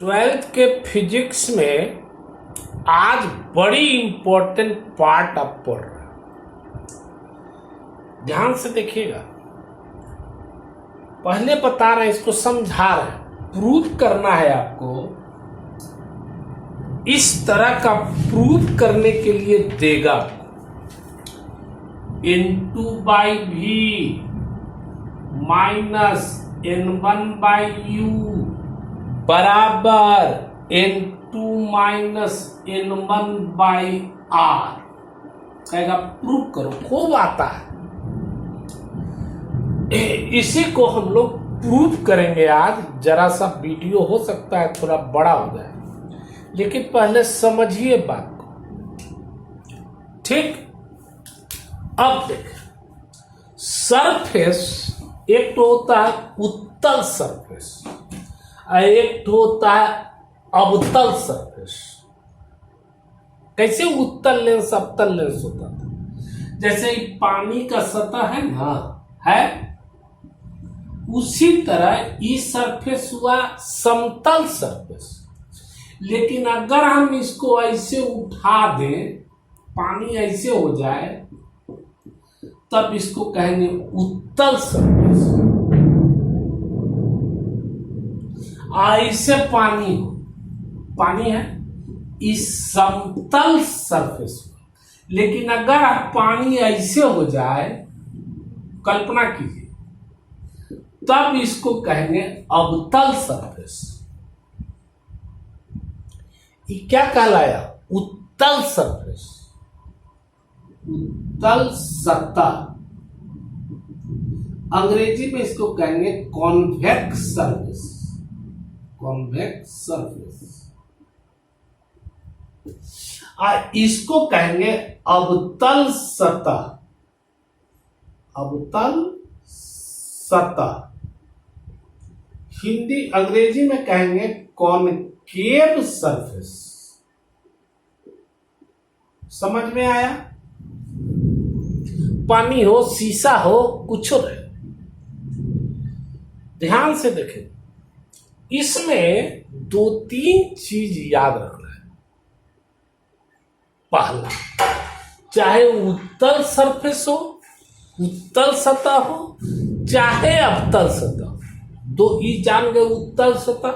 Twelfth के physics में आज बड़ी इंपॉर्टेंट पार्ट आप पढ़ रहे हैं। ध्यान से देखिएगा। पहले बता रहे हैं, इसको समझा रहे हैं, प्रूव करना है आपको। इस तरह का प्रूव करने के लिए देगा N2/v माइनस N1/u बराबर N2 माइनस N1/r। कहेगा प्रूव करो, खूब आता है। इसी को हम लोग प्रूव करेंगे आज। जरा सा वीडियो हो सकता है थोड़ा बड़ा हो जाए, लेकिन पहले समझिए बात को, ठीक। अब देख, सरफेस एक तो होता है उत्तल सरफेस और एक तो होता है अवतल सरफेस। कैसे उत्तल लेंस अवतल लेंस होता था? जैसे पानी का सतह है ना, है, उसी तरह ये सरफेस हुआ समतल सरफेस। लेकिन अगर हम इसको ऐसे उठा दें, पानी ऐसे हो जाए, तब इसको कहेंगे उत्तल सरफेस। ऐसे पानी हो, पानी है इस समतल सरफेस में। लेकिन अगर आप पानी ऐसे हो जाए, कल्पना कीजिए, तब इसको कहेंगे अवतल सरफेस। ये क्या कहलाया? उत्तल सरफेस, उत्तल सतह। अंग्रेजी में इसको कहेंगे कॉन्वेक्स सरफेस, कॉन्वेक्स सरफेस। और इसको कहेंगे अवतल सतह, अवतल सतह। हिंदी अंग्रेजी में कहेंगे कॉनकेव सरफेस। समझ में आया? पानी हो, शीशा हो, कुछ रहे। ध्यान से देखें, इसमें 2-3 चीज याद रखना है। पहला, चाहे उत्तल सरफेस हो, उत्तल सतह हो, चाहे अवतल सतह हो। दो ये जान गए, उत्तल सतह।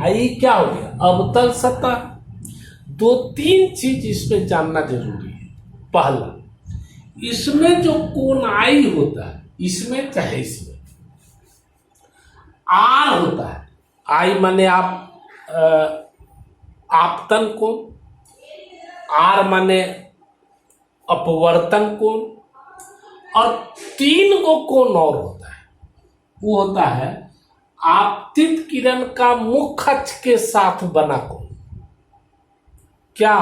ये क्या हो गया? अवतल सतह। 2-3 चीज इसमें जानना जरूरी है। पहला, इसमें जो कोण आई होता है, इसमें चाहे इसमें आर होता है। आई माने आपतन कोण, आर माने अपवर्तन कोण, और 3 को कोण और होता है। वो होता है आपतित किरण का मुख्य अक्ष के साथ बना कोण। क्या?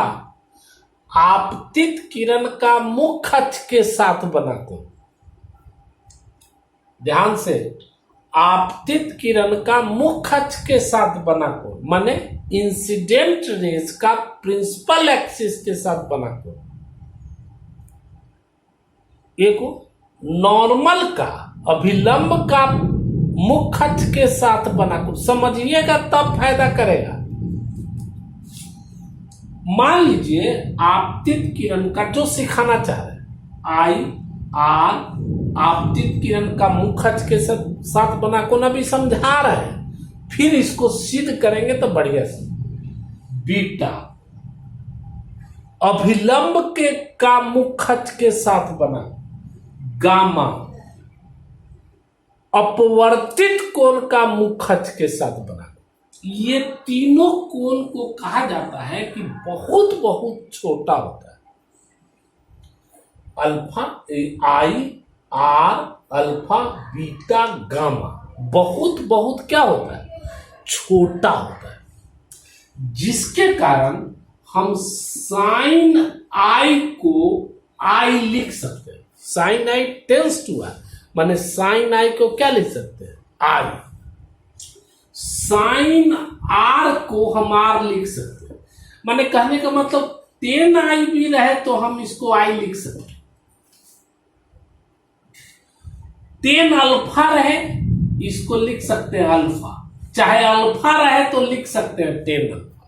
आपतित किरण का मुख्य अक्ष के साथ बना कोण। ध्यान से, आपतित किरण का मुख्य अक्ष के साथ बना कोण माने इंसिडेंट रेज का प्रिंसिपल एक्सिस के साथ बना कोण। एक नॉर्मल का अभिलंब का मुख्य अक्ष के साथ बना कोण। समझिएगा तब फायदा करेगा। मान लीजिए आपतित किरण का, जो सिखाना चाह रहे हैं, आई आर आपतित किरण का मुख्य अक्ष के साथ बना कोण अभी समझा रहे हैं, फिर इसको सिद्ध करेंगे तो बढ़िया से। बीटा अभिलंब के का मुख्य अक्ष के साथ बना, गामा अपवर्तित कोण का मुख्य अक्ष के साथ बना। ये तीनों कोण को कहा जाता है कि बहुत बहुत छोटा होता है। अल्फा, आई आर, अल्फा, बीटा, गामा बहुत बहुत क्या होता है? छोटा होता है। जिसके कारण हम साइन आई को आई लिख सकते हैं। साइन आई टेंस टू आई, माने साइन आई को क्या लिख सकते हैं? आई। साइन आर को हम आर लिख सकते हैं। माने कहने का मतलब 10 आई भी रहे तो हम इसको आई लिख सकते हैं। 10 अल्फा रहे, इसको लिख सकते हैं अल्फा। चाहे अल्फा रहे तो लिख सकते हैं 10 अल्फा,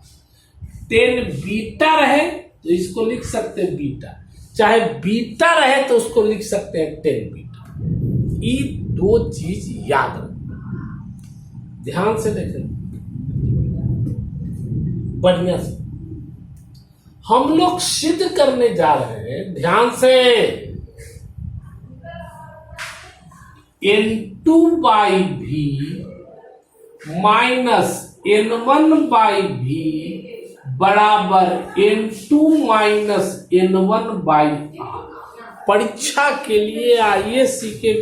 10 बीटा रहे तो इसको लिख सकते हैं बीटा, चाहे बीटा रहे तो उसको लिख सकते हैं 10 बीटा। ये दो चीज याद रखना, ध्यान से देखें बढ़िया से। हम लोग सिद्ध करने जा रहे हैं, ध्यान से, N2 बाई भी माइनस N1 बाई भी बराबर N2 minus N1 by are. परीक्षा के लिए आईएएस के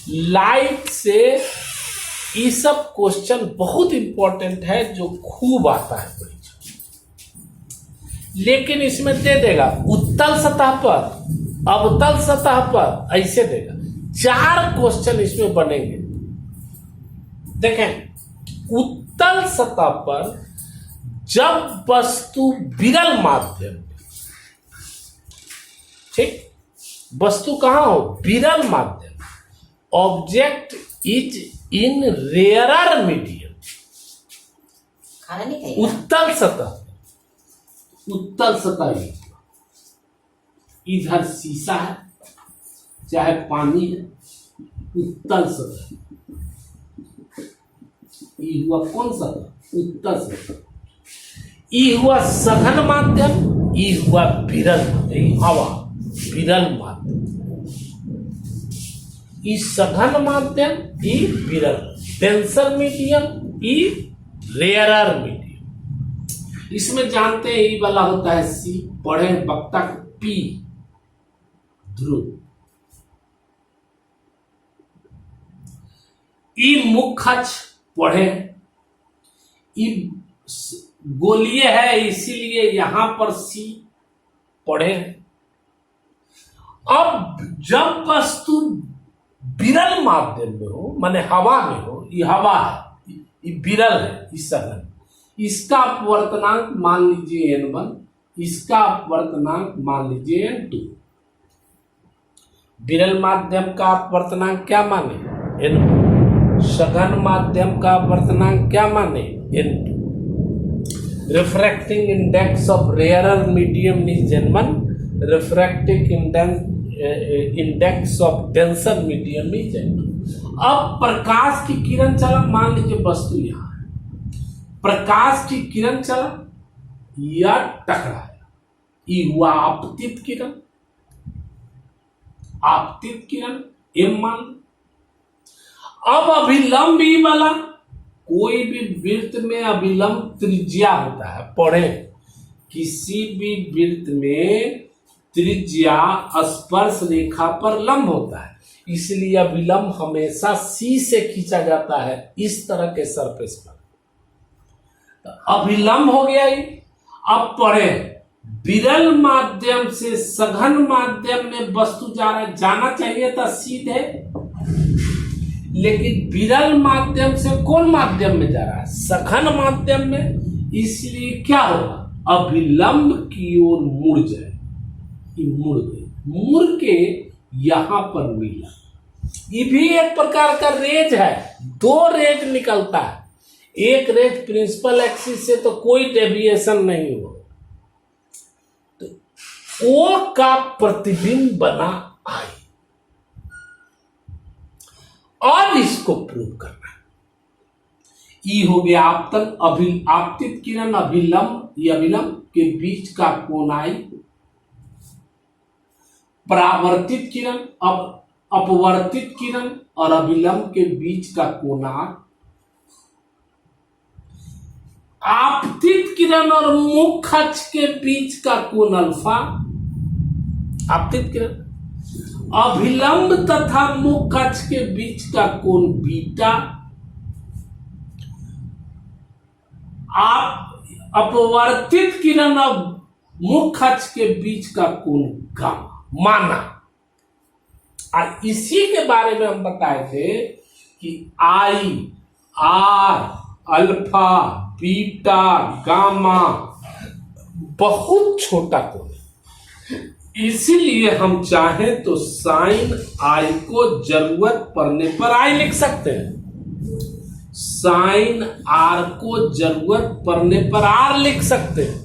लाइट से ये सब क्वेश्चन बहुत इंपॉर्टेंट है, जो खूब आता है परीक्षा। लेकिन इसमें दे देगा उत्तल सतह पर, अवतल सतह पर, ऐसे देगा। 4 क्वेश्चन इसमें बनेंगे। देखें, उत्तल सतह पर जब वस्तु विरल माध्यम, ठीक, वस्तु कहां हो, विरल माध्यम, object is in rarer medium, उत्तल सतह, उत्तल सतह, इधर शीशा है चाहे पानी है, उत्तल सतह। ये हुआ कौन सा, उत्तल सतह। ये हुआ सघन माध्यम, ये हुआ विरल, हवा विरल माध्यम। ये सघन माध्यम, ये विरल, डेंसर मीडियम, ये रेयरर मीडियम। इसमें जानते हैं ये वाला होता है सी, पढ़े वक्ता पी, ध्रुव। ई मुख्य अक्ष पढ़े, ई गोलीय है इसीलिए यहां पर सी पढ़े। अब जब वस्तु विरल माध्यम में हो, माने हवा में हो, ये हवा है, ये विरल है, इस सघन, इसका अपवर्तनांक मान लीजिए N1, इसका अपवर्तनांक मान लीजिए N2। विरल माध्यम का अपवर्तनांक क्या माने, N1। सघन माध्यम का अपवर्तनांक क्या माने, N2। Refracting index of rarer medium is N1, refracting index of denser medium is N2। अब प्रकाश की किरण चला, मान लीजिए वस्तु यहां, प्रकाश की किरण चला या टकराया, ये हुआ आपतित किरण, आपतित किरण M मान। अब अभिलंब ई वाला, कोई भी वृत्त में अभिलंब त्रिज्या होता है, पढ़े, किसी भी वृत्त में त्रिज्या स्पर्श रेखा पर लंब होता है, इसलिए अभिलंब हमेशा C से खींचा जाता है, इस तरह के सरफेस पर। अभिलंब हो गया ये। अब पढ़े, विरल माध्यम से सघन माध्यम में वस्तु जा रहा है, जाना चाहिए था सीधे, लेकिन विरल माध्यम से कौन माध्यम में जा रहा है, सघन माध्यम में, इसलिए क्या होगा, अभिलंब की ओर मुड़ जाए, ये मुड़ गई, मुड़ के यहां पर मिला। ये भी एक प्रकार का रेज है, 2 रेज निकलता है, एक रेज प्रिंसिपल एक्सिस से तो कोई डेविएशन नहीं हो, तो O का प्रतिबिंब बना आई। और इसको प्रूव करना है। ई हो गया आपतन, आपतित किरण अभिलंब, ये अभिलंब के बीच का कोण आई। परावर्तित किरण, अब अपवर्तित किरण और अभिलंब के बीच का कोण आर। आपतित किरण और मुख्य अक्ष के बीच का कोण अल्फा, आपतित किरण, अभिलंब तथा मुख्य अक्ष के बीच का कोण बीटा, अपवर्तित किरण और मुख्य अक्ष के बीच का कोण गामा माना। और इसी के बारे में हम बताए थे कि आई, आर, अल्फा, बीटा, गामा बहुत छोटा कोण है, इसीलिए हम चाहें तो साइन आई को जरूरत पड़ने पर आई लिख सकते हैं। साइन आर को जरूरत पड़ने पर आर लिख सकते हैं।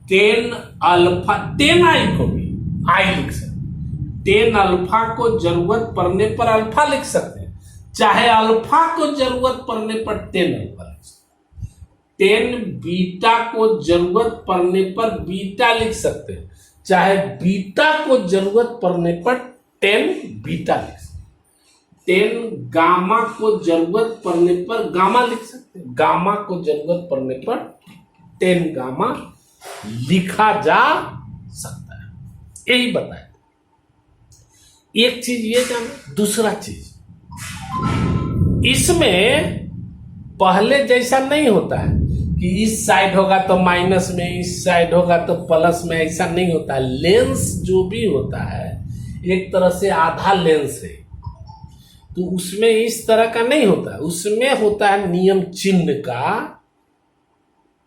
10 अल्फा 10 आई को भी आई लिख सकते हैं। 10 अल्फा को जरूरत पड़ने पर अल्फा लिख सकते हैं, चाहे अल्फा को जरूरत पड़ने पर 10 अल्फा लिख सकते हैं। 10 बीटा को जरूरत पड़ने पर बीटा लिख सकते हैं, चाहे बीटा को जरूरत पड़ने पर 10 बीटा लिख सकते हैं। 10 गामा को जरूरत पड़ने पर गामा लिख सकते हैं, गामा को जरूरत पड़ने पर 10 गामा लिखा जा सकता है। यही बताया। एक चीज ये जाना, दूसरा चीज इसमें पहले जैसा नहीं होता है कि इस साइड होगा तो माइनस में, इस साइड होगा तो प्लस में, ऐसा नहीं होता है। लेंस जो भी होता है एक तरह से आधा लेंस है, तो उसमें इस तरह का नहीं होता है। उसमें होता है नियम चिन्ह का।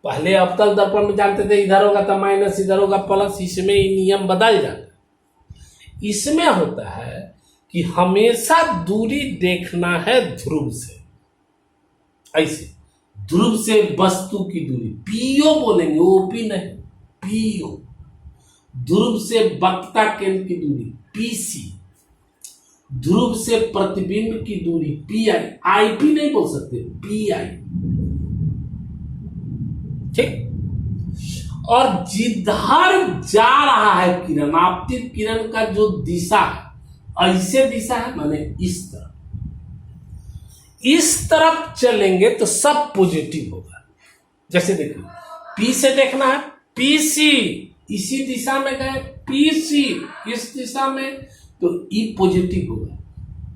पहले अवतल दर्पण में जानते थे इधर होगा तो माइनस, इधर होगा प्लस, इसमें ये नियम बदल जाता है। इसमें होता है कि हमेशा दूरी देखना है ध्रुव से, ऐसे ध्रुव से वस्तु की दूरी पीओ बोलेंगे, ओपी नहीं, पीओ। ध्रुव से वक्ता केंद्र की दूरी पीसी, ध्रुव से प्रतिबिंब की दूरी पीआई, आईपी नहीं बोल सकते, पीआई, ठीक। और जिधर जा रहा है किरण, आपतित किरण का जो दिशा है, ऐसे दिशा है माने इस तरफ, इस तरफ चलेंगे तो सब पॉजिटिव होगा। जैसे देखिए पी से देखना है, पीसी इसी दिशा में गए, पीसी इस दिशा में, तो ई पॉजिटिव होगा।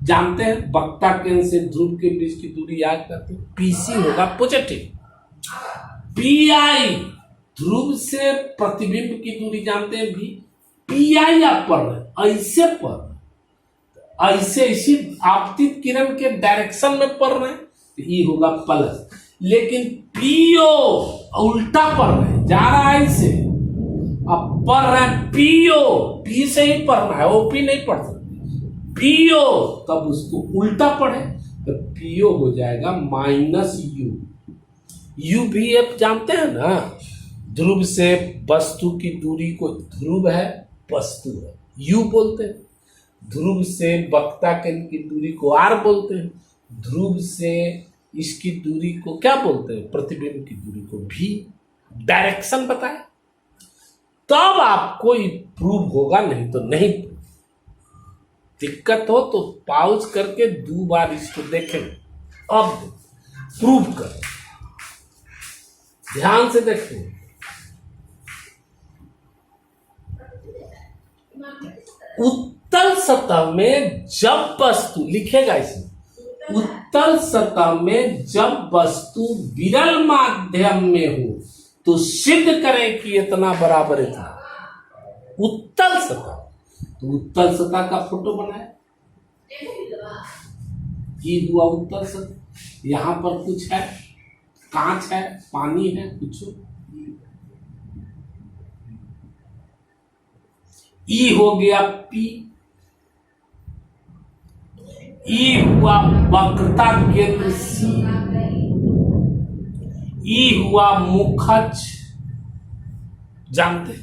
जानते हैं वक्ता केंद्र से ध्रुव के बीच की दूरी याद करते हैं, पीसी होगा पॉजिटिव। पीआई ध्रुव से प्रतिबिंब की दूरी जानते हैं भी, पीआई आप पढ़ रहे ऐसे पढ़, ऐसे इसी आपतित किरण के डायरेक्शन में पढ़ रहे हैं तो ये होगा प्लस। लेकिन पीओ उल्टा पढ़ रहे हैं, जा रहा है ऐसे, अब पढ़ रहे हैं पीओ, पी से ही पढ़ना है, ओपी नहीं पढ़ सकते। पीओ तब उसको उल्टा पढ़े तो पीओ हो जाएगा माइनस यू। यू भी एफ जानते हैं ना, ध्रुव से वस्तु की दूरी को, ध्रुव है वस्तु है यू बोलते हैं, ध्रुव से वक्ता केंद्र की दूरी को आर बोलते हैं, ध्रुव से इसकी दूरी को क्या बोलते हैं, प्रतिबिंब की दूरी को भी। डायरेक्शन बताए तब आपको प्रूव होगा, नहीं तो नहीं। दिक्कत हो तो पाउज करके 2 बार इसको देखें, अब प्रूव करें, ध्यान से देखें। उत्तल सतह में जब वस्तु, लिखेगा इसमें, उत्तल सतह में जब वस्तु विरल माध्यम में हो तो सिद्ध करें कि इतना बराबर इतना। उत्तल सतह, तो उत्तल सतह का फोटो बनाए, ये हुआ उत्तल सतह। यहां पर कुछ है, कांच है, पानी है, कुछ ई हो गया पी, ई हुआ वक्रता केंद्र सी, ई हुआ मुखज। जानते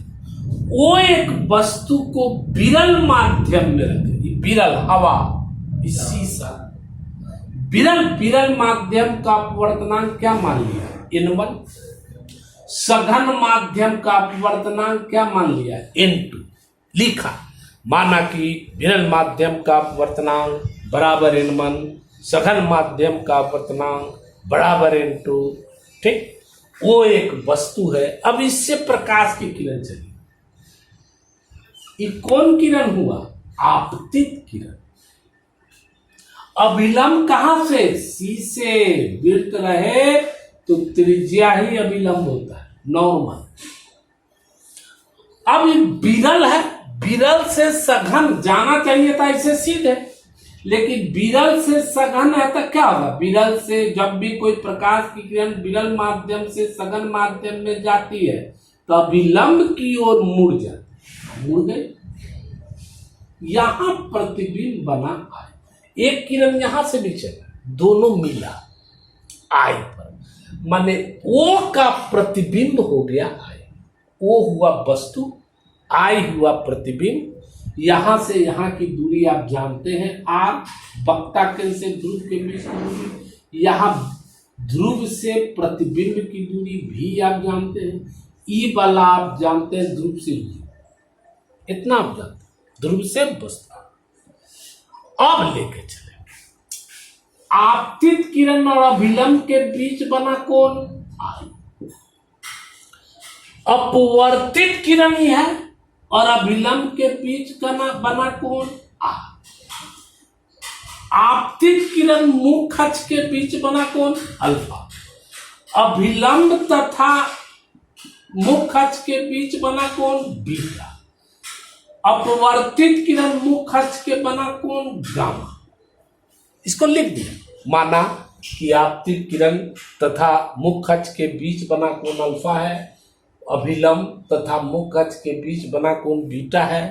वो एक वस्तु को विरल माध्यम में रखे, विरल हवा, शीशा, विरल माध्यम का अपवर्तनांक क्या मान लिया, N1। सघन माध्यम का अपवर्तनांक क्या मान लिया, N2। लिखा, माना कि विरल माध्यम का अपवर्तनांक बराबर N1, सघन माध्यम का अपवर्तनांक बराबर N2, ठीक। वो एक वस्तु है। अब इससे प्रकाश की किरण चली, ये कौन किरण हुआ, आपतित किरण। अभिलंब कहां से, सी से। वृत्त रहे तो त्रिज्या ही अभिलंब होता है, नॉर्मल। अब ये विरल है, विरल से सघन जाना चाहिए था इसे सीधे, लेकिन विरल से सघन है तो क्या होगा, विरल से जब भी कोई प्रकाश की किरण विरल माध्यम से सघन माध्यम में जाती है तो अभिलंब की ओर मुड़ जाती, मुड़ गई। यहां प्रतिबिंब बना है, एक किरण यहां से भी चला, दोनों मिला, आई पर, माने ओ का प्रतिबिंब हो गया आई। ओ हुआ वस्तु, आई हुआ प्रतिबिंब। यहां से यहां की दूरी आप जानते हैं आर, वक्ता केंद्र से ध्रुव के बीच की दूरी। यहां ध्रुव से प्रतिबिंब की दूरी भी आप जानते हैं। ई वाला आप जानते हैं ध्रुव से ई, इतना आप जानते हैं, ध्रुव से वस्तु। अब लेके चले आपतित किरण और अभिलंब के बीच बना कोण आई। अपवर्तित किरण ही है और अभिलंब के बीच बना कोण आ। आपतित किरण मुख अक्ष के बीच बना कोण अल्फा। अभिलंब तथा मुख अक्ष के बीच बना कोण बीटा। अपवर्तित किरण मुख अक्ष के बना कोण गामा। इसको लिख दिया, माना कि आपतित किरण तथा मुख अक्ष के बीच बना कोण अल्फा है, अभिलंब तथा मुख अक्ष के बीच बना कोण बीटा है,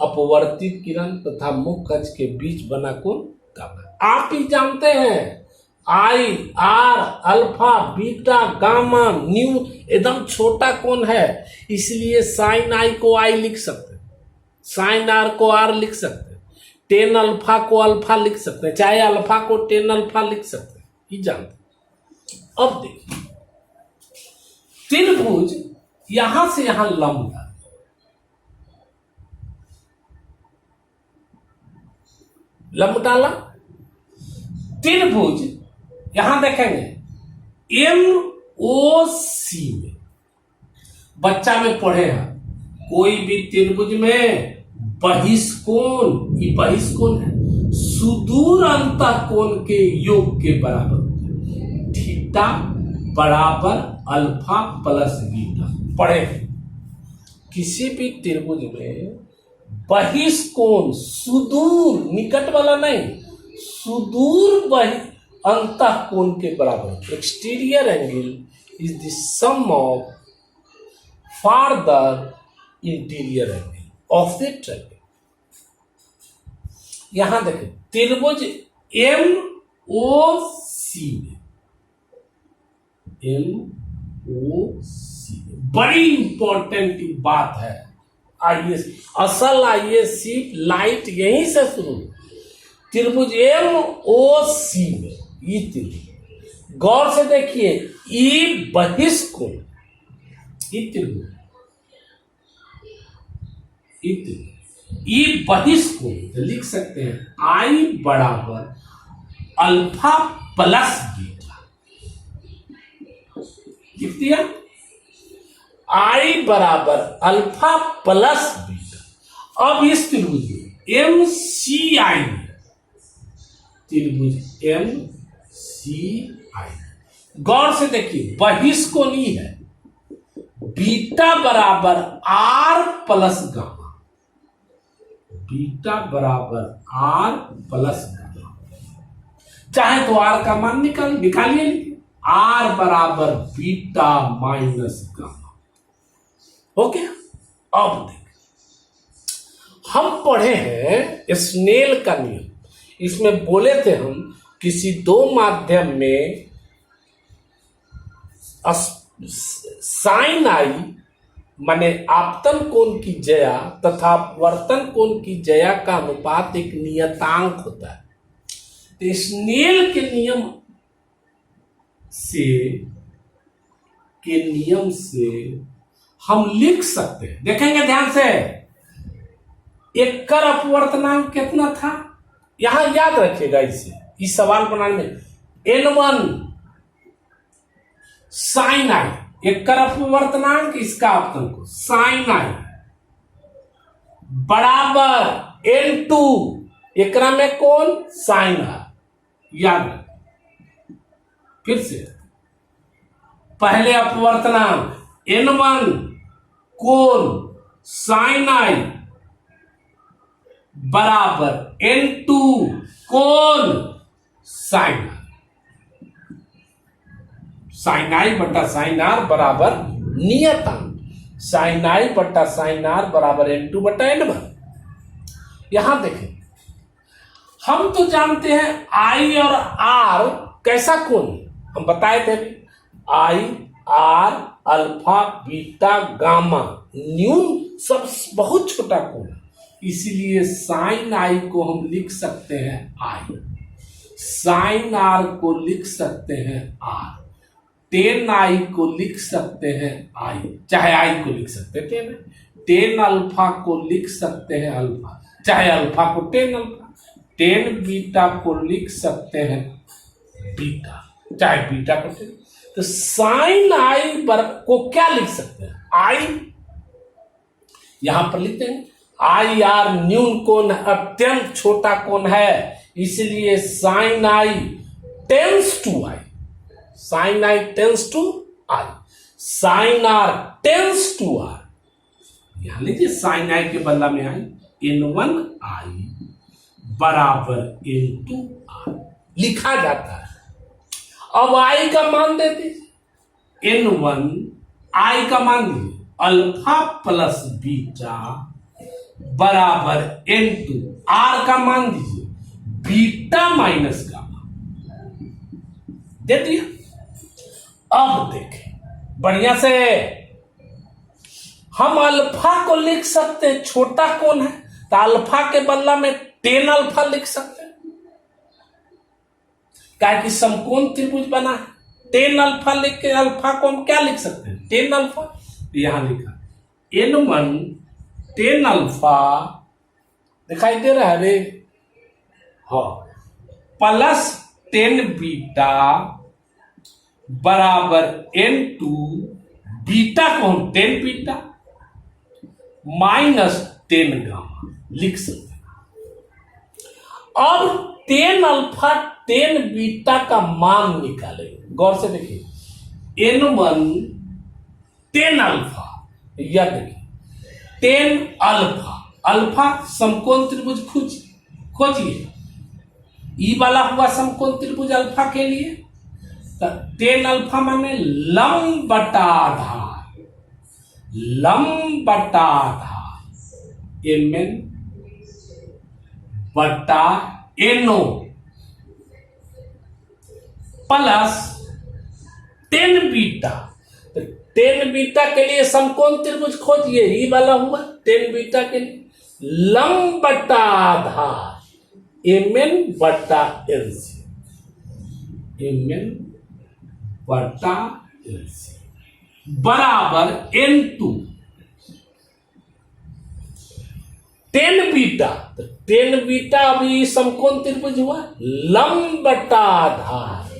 अपवर्तित किरण तथा मुख अक्ष के बीच बना कोण गामा। आप ही जानते हैं I, R, alpha, beta, gamma, nu एकदम छोटा कोण है, इसलिए साइन आई को आई लिख सकते हैं, साइन आर को आर लिख सकते हैं, टेन अल्फा को अल्फा लिख सकते हैं, चाहे अल्फा को टेन अल्फा लिख सकते हैं, ये जानते हैं। अब देखिए त्रिभुज यहां से यहां लंब डाल, लंब डाला, त्रिभुज यहां देखेंगे एम ओ सी में, बच्चा में पढ़े हैं, कोई भी त्रिभुज में बहिष्कोण, ये बहिष्कोण है, सुदूर अंतःकोण के योग के बराबर होता है। थीटा बराबर अल्फा प्लस बीटा। पढ़े किसी भी त्रिभुज में बहिष्कोण, सुदूर, निकट वाला नहीं, सुदूर अंतःकोण के बराबर। Exterior angle is the sum of farther interior angle of the triangle. यहां देखें त्रिभुज एम ओ सी में, एम ओ सी, बड़ी इंपॉर्टेंट बात है। आइए असल आईएएस लाइट यहीं से शुरू। त्रिभुज एम ओ सी में ये त्रिभुज, गौर से देखिए, ई बहिष्कोण, ई त्रिभुज, ई बहिष्कोण तो लिख सकते हैं आई बराबर अल्फा प्लस बीटा। लिख दिया, आई बराबर अल्फा प्लस बीटा। अब इस त्रिभुज में एम सी आई, त्रिभुज एम सी आई, गौर से देखिए बहिष्कोणी है, बीटा बराबर आर प्लस गामा, बीटा बराबर आर प्लस गामा। चाहे तो आर का मान निकालिए, आर बराबर बीटा माइनस गामा। ओके, अब देख, हम पढ़े हैं स्नेल का नियम, इसमें बोले थे हम किसी दो माध्यम में साइन आई माने आपतन कोण की जया तथा अपवर्तन कोण की जया का अनुपात एक नियतांक होता है। तो स्नेल के नियम से हम लिख सकते हैं, देखेंगे ध्यान से, एक कर अपवर्तनांक कितना था, यहां याद रखिएगा इसे, इस सवाल बनाने में N1 साइन आई, एक कर अपवर्तनांक, इसका अपवर्तन साइन आई बराबर N2 एकरा में कौन साइन आई। याद रखिए, फिर से पहले अपवर्तनांक N1 कोण साइन आई बराबर N2 कोण साइन आई, साइन आई बटा साइन आर बराबर नियतांक, साइन आई बटा साइन आर बराबर N2 बटा N1। यहां देखें, हम तो जानते हैं आई और आर कैसा कोण, हम बताए थे आई आर अल्फा बीटा गामा न्यून सब बहुत छोटा कोण है, इसीलिए साइन आई को हम लिख सकते हैं आई, साइन आर को लिख सकते हैं आर, टेन आई को लिख सकते हैं आई, चाहे आई को लिख सकते हैं टेन, टेन अल्फा को लिख सकते हैं अल्फा, चाहे अल्फा को टेन अल्फा, टेन बीटा को लिख सकते हैं बीटा, चाहे बीटा को टेन। तो साइन आई को क्या लिख सकते हैं, आई यहां पर लिखते हैं, आई आर न्यून कोण अत्यंत छोटा कोण है, इसलिए sine I tends to I, sine I tends to I, sine R tends to R, यहां लीजिए साइन आई के बदला में आई N1 आई बराबर N2 आर लिखा जाता है। अब आई का मान दे दीजिए, N1 आई का मान दीजिए अल्फा प्लस बीटा बराबर N2, आर का मान दीजिए बीटा माइनस गामा, दे दिया। अब देखें बढ़िया से, हम अल्फा को लिख सकते हैं, छोटा कोण है तो अल्फा के बदला में टेन अल्फा लिख सकते हैं, क्या कि समकोण त्रिभुज बना है, टेन अल्फा लिख के अल्फा को हम क्या लिख सकते हैं, टेन अल्फा, तो यहां लिखा N1 टेन अल्फा दिखाई दे रहा है रे, हाँ, प्लस टेन बीटा बराबर N2, बीटा को हम tan beta minus ten gamma लिख सकते हैं। अब टेन अल्फा टेन बीटा का मान निकालेंगे, गौर से देखिए N1 टेन अल्फा, या देखिए टेन अल्फा, अल्फा समकोण त्रिभुज खोजिए, ई वाला हुआ समकोण त्रिभुज अल्फा के लिए, तो टेन अल्फा माने लंब बटा आधार, लंब बटा आधार Mn बटा NO प्लस टेन बीटा, तो टेन बीटा के लिए समकोण त्रिभुज खोजिए, ई वाला हुआ टेन बीटा के लिए लंब बटा आधार Mn बटा NC, Mn बटा NC बराबर N2, टेन बीटा, तो टेन बीटा अभी समकोण त्रिभुज हुआ लंब बटा आधार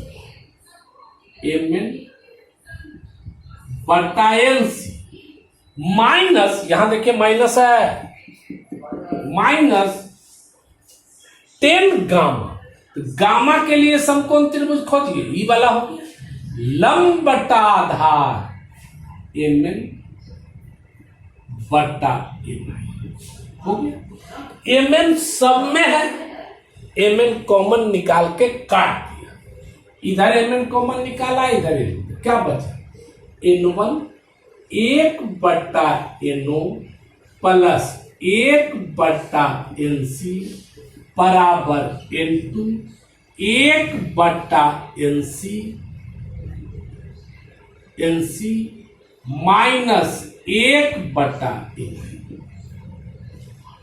Mn बटा NC माइनस, यहां देखिए माइनस है, माइनस टेन गामा, तो गामा के लिए समकोण त्रिभुज खोजिए, ई वाला हो गया लंब बटा आधार Mn बटा Ni हो गया। Mn सब में है, Mn कॉमन निकाल के काट दिया, इधर Mn कॉमन निकाला, इधर क्या बचा N1 एक बटा NO प्लस एक बटा NC बराबर N2 एक बटा NC माइनस एक बटा NI।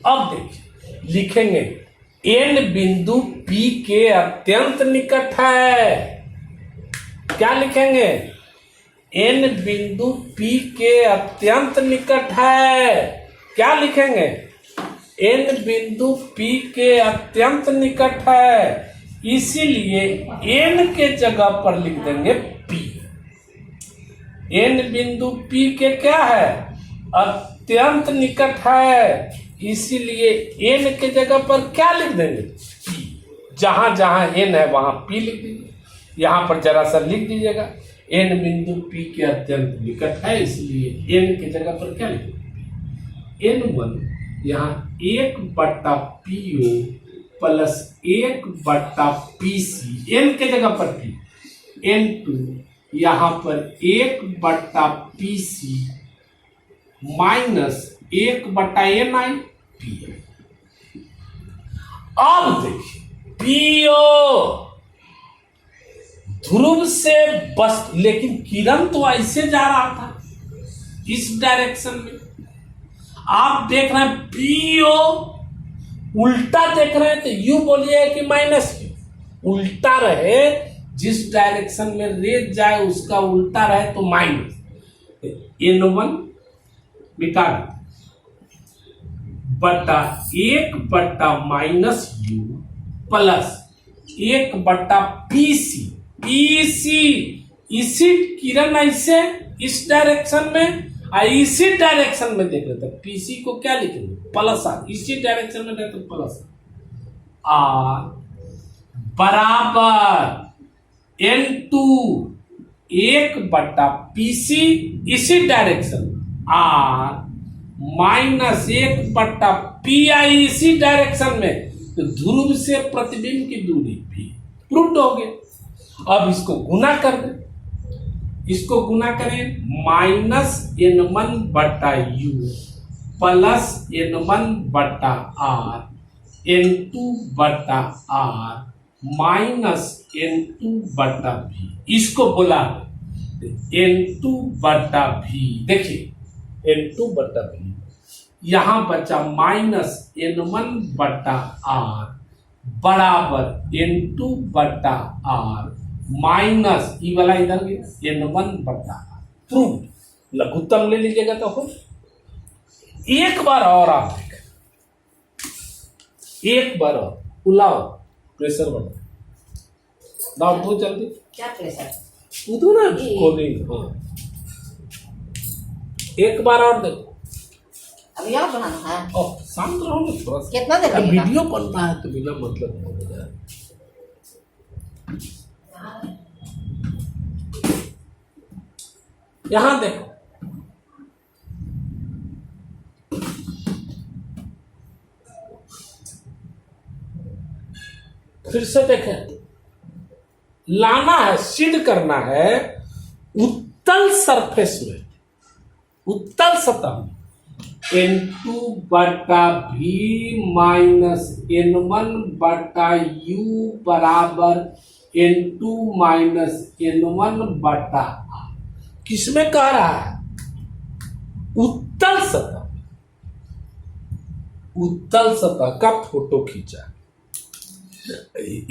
अब देखिए लिखेंगे N बिंदु P के अत्यंत निकट है, क्या लिखेंगे, N बिंदु P के अत्यंत निकट है, क्या लिखेंगे, N बिंदु P के अत्यंत निकट है, इसीलिए N के जगह पर लिख देंगे P, N बिंदु P के क्या है, अत्यंत निकट है, इसीलिए N के जगह पर क्या लिख देंगे P, जहां जहां N है वहां P लिख दीजिए, यहां पर जरा सा लिख दीजिएगा N बिंदु P के अत्यंत निकट है, इसलिए N के जगह पर क्या लिख देंगे N1 यहाँ एक बटा PO प्लस एक बटा PC, N के जगह पर P, N2 यहाँ पर एक बटा PC माइनस एक बटा Ni PI। अब देखिए PO ध्रुव से बस, लेकिन किरण तो ऐसे जा रहा था इस डायरेक्शन में। आप देख रहे हैं पीओ उल्टा देख रहे हैं तो यू बोलिए कि माइनस यू। उल्टा रहे, जिस डायरेक्शन में रेज जाए उसका उल्टा रहे तो माइनस। N1 मिटा बटा 1 बटा माइनस यू प्लस 1 बटा पीसी। पीसी इसी किरण ऐसे इस डायरेक्शन में, इसी डायरेक्शन में देख रहे थे। पीसी को क्या लिखेंगे? Plus are. इसी डायरेक्शन में देखते प्लस आर बराबर N2 1 बटा पीसी इसी डायरेक्शन आर माइनस 1 बटा पी आई इसी डायरेक्शन में। तो ध्रुव से प्रतिबिंब की दूरी भी प्रूव्ड हो गया। अब इसको गुना कर दें, इसको गुना करें माइनस N1 बटा यू प्लस N1 बटा आर N2 बटा आर माइनस N2 बटा भी। इसको बोला N2 बटा भी। देखिए N2 बटा भी, यहां बचा माइनस N1 बटा आर बराबर N2 बटा आर माइनस ई वाला इधर गया N1 बटा आर। प्रूव लघुत्तम ले लीजिएगा तो हो। एक बार और आप देखें, एक बार और बुलाओ, प्रेशर बढ़ा दाओ दो जल्दी। क्या प्रेशर? उधो ना कोलिंग। हाँ एक बार और देखो। अभी और बनाना है? और शांत रहो ना थोड़ा सा। कितना देर अब लगेगा? वीडियो बनना है तो बिना मतलब नहीं हो जाए। यहां देखो, फिर से देखें, लाना है, सिद्ध करना है उत्तल सरफेस में, उत्तल सतह में N2 बटा भी माइनस N1 बटा यू बराबर N2 माइनस N1 बटा R। किसमें कह रहा है? उत्तल सतह, उत्तल सतह का फोटो खींचा।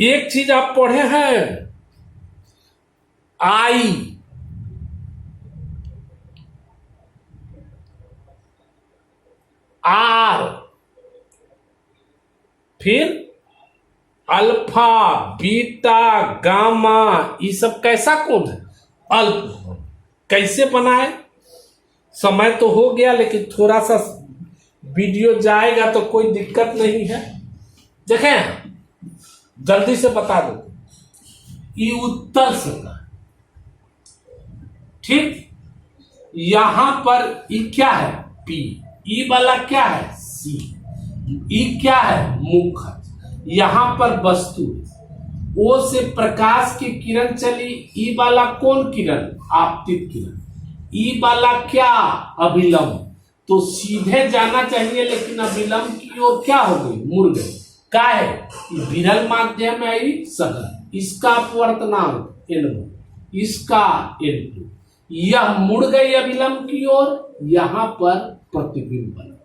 एक चीज आप पढ़े हैं, आई आर फिर अल्फा बीटा गामा, ये सब कैसा कोड है? अल्प। कैसे बनाए? समय तो हो गया, लेकिन थोड़ा सा वीडियो जाएगा तो कोई दिक्कत नहीं है। देखें जल्दी से बता दो, ये उत्तल सतह, ठीक। यहां पर ई क्या है? पी। ई वाला क्या है? सी। ई क्या है? मुखर। यहां पर वस्तु ओ से प्रकाश की किरण चली, ई वाला कौन किरण? आपतित किरण। ई वाला क्या? अभिलंब। तो सीधे जाना चाहिए, लेकिन अभिलंब की ओर क्या हो गई? मुड़ गई। क्या है? विरल माध्यम है सघन, इसका अपवर्तनांक N1, इसका N2। यह मुड़ गई अभिलंब की ओर, यहां पर प्रतिबिंब बना।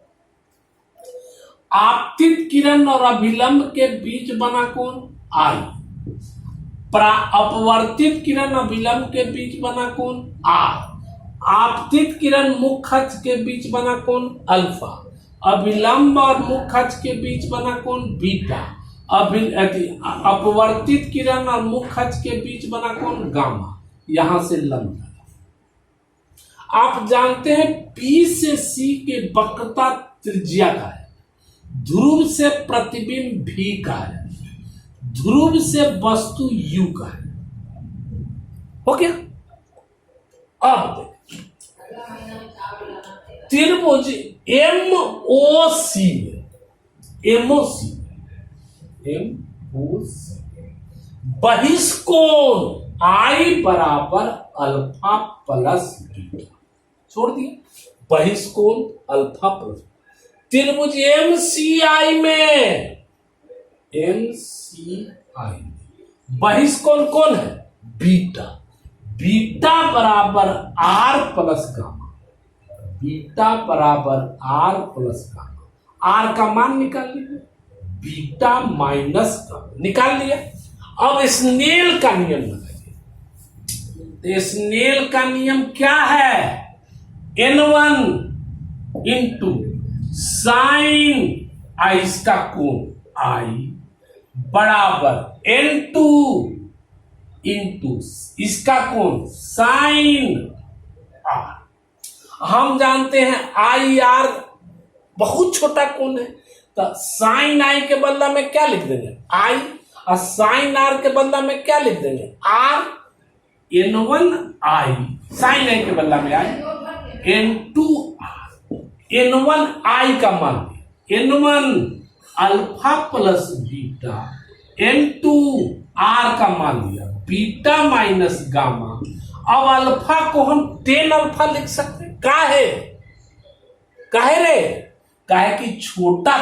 आपतित किरण और अभिलंब के बीच बना कौन? आई। अपवर्तित किरण अभिलंब के बीच बना कौन? आर। आपतित किरण मुख्य अक्ष के बीच बना कौन? अल्फा। अभिलंब और मुख्य अक्ष के बीच बना कौन? बीटा। अपवर्तित किरण और मुख्य अक्ष के बीच बना कौन? गामा। यहां से लंब। आप जानते हैं P से C के वक्रता त्रिज्या का है, ध्रुव से प्रतिबिंब V का है, ध्रुव से वस्तु U का है। हो गया? अब त्रिभुज MOC बहिष्कोण I बराबर अल्फा प्लस बीटा। छोड़ दिए, बहिष्कोण अल्फा प्लस। त्रिभुज MCI में बहिष्कोण कौन है? बीटा, बीटा बराबर आर प्लस गामा, बीटा बराबर आर प्लस गामा। आर का मान निकाल लीजिए, बीटा माइनस गामा निकाल लिया। अब स्नेल का नियम लगाइए। तो स्नेल का नियम क्या है? N1 इंटू साइन आई, इसका कोण आई, बराबर N2 इंटू इसका कोण साइन आर। हम जानते हैं आई आर बहुत छोटा कोण है, तो साइन आई के बदला में क्या लिख देंगे? आई, और साइन आर के बदला में क्या लिख देंगे? आर। N1 आई, साइन आई के बदला में आई, N2 आर। N1 आई का मान दिया, N1 alpha plus beta, N2 are का मान दिया बीटा माइनस गामा। अब अल्फा को हम 10 अल्फा लिख सकते हैं। काहे? काहे रे? काहे कि छोटा।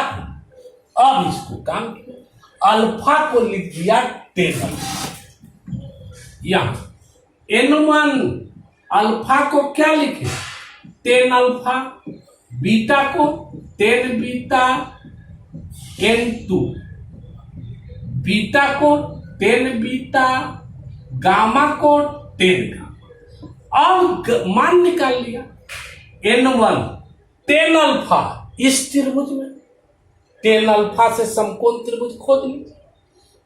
अब इसको काम किया, अल्फा को लिख दिया 10 अल्फा। यहां N1 अल्फा को क्या लिखे? 10 अल्फा, बीटा को 10 बीटा, N2 बीटा को 10 बीटा, गामा को 10 गामा। अब मान निकाल लिया, N1 10 अल्फा इस त्रिभुज में, 10 अल्फा से समकोण त्रिभुज खोद लीजिए।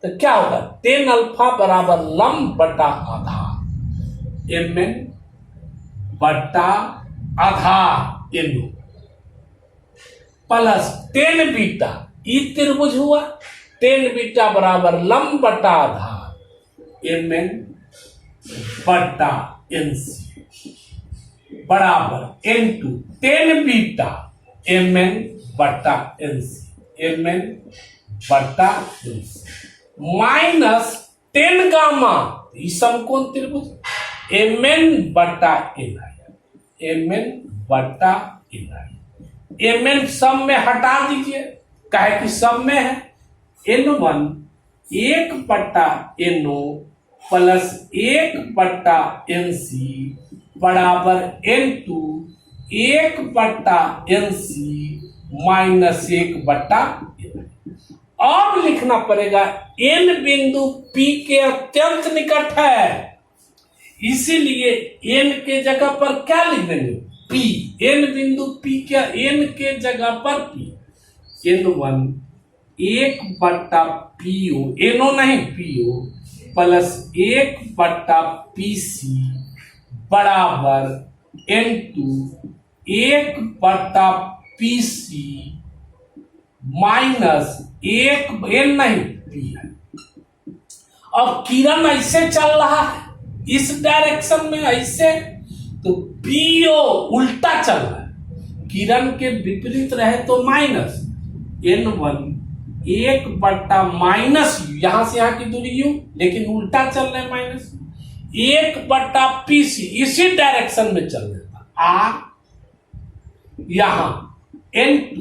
तो क्या होगा? 10 अल्फा बराबर लंब बटा आधार Mn बटा आधार N प्लस 10 बीटा, ई त्रिभुज हुआ, 10 बीटा बराबर लंब बटा आधार Mn बटा Nc बराबर N2 10 बीटा Mn बटा Nc, Mn बटा Nc माइनस 10 गामा, ई समकोण त्रिभुज, Mn बटा Ni, Mn बटा Ni। Mn सब में हटा दीजिए, काहे कि सब में है। N1 1 बटा No प्लस 1 बटा Nc बराबर N2 1 बटा Nc माइनस 1 बटा Ni। अब लिखना पड़ेगा N बिंदु P के अत्यंत निकट है, इसीलिए N के जगह पर क्या लिख देंगे? P। N बिंदु P के N के जगह पर P, N1 1 बटा PO, NO नहीं PO प्लस 1 बटा PC बराबर N2 1 बटा PC माइनस 1 N नहीं P है। अब किरण ऐसे चल रहा है इस डायरेक्शन में ऐसे, तो PO उल्टा चल रहा है, किरण के विपरीत रहे तो माइनस N1 1 बटा माइनस U, यहां से यहां की दूरी U, लेकिन उल्टा चल रहे माइनस 1 बटा PC, इसी डायरेक्शन में चल रहा था। यहां N2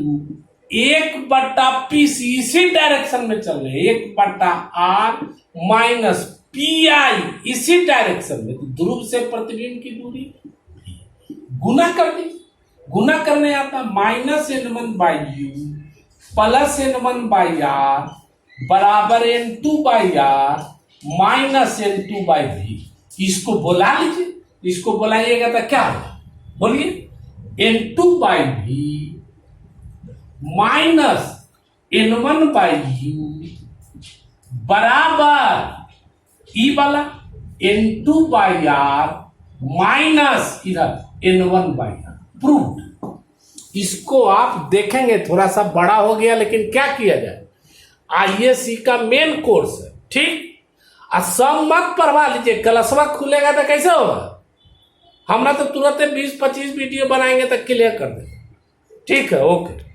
1 बटा PC इसी डायरेक्शन में चल रहे, 1 बटा R माइनस PI इसी डायरेक्शन में, तो ध्रुव से प्रतिबिंब की दूरी गुना कर दी, गुना करने आता minus N1 by U plus N1 by R बराबर N2 by R minus N2 by V। इसको बोला लीजिए, इसको बोलाइएगा तो क्या होगा? बोलिए, N2 by V minus N1 by U बराबर ई वाला N2 बाई R माइनस इधर N1 बाई R। प्रूव। इसको आप देखेंगे थोड़ा सा बड़ा हो गया, लेकिन क्या किया जाए, आईएससी का मेन कोर्स है, ठीक। और सब मत पढ़वा लीजिए, क्लासवा खुलेगा तो कैसे होगा? हमरा तो तुरंत 20-25 वीडियो बनाएंगे तो क्लियर कर देंगे, ठीक है, ओके।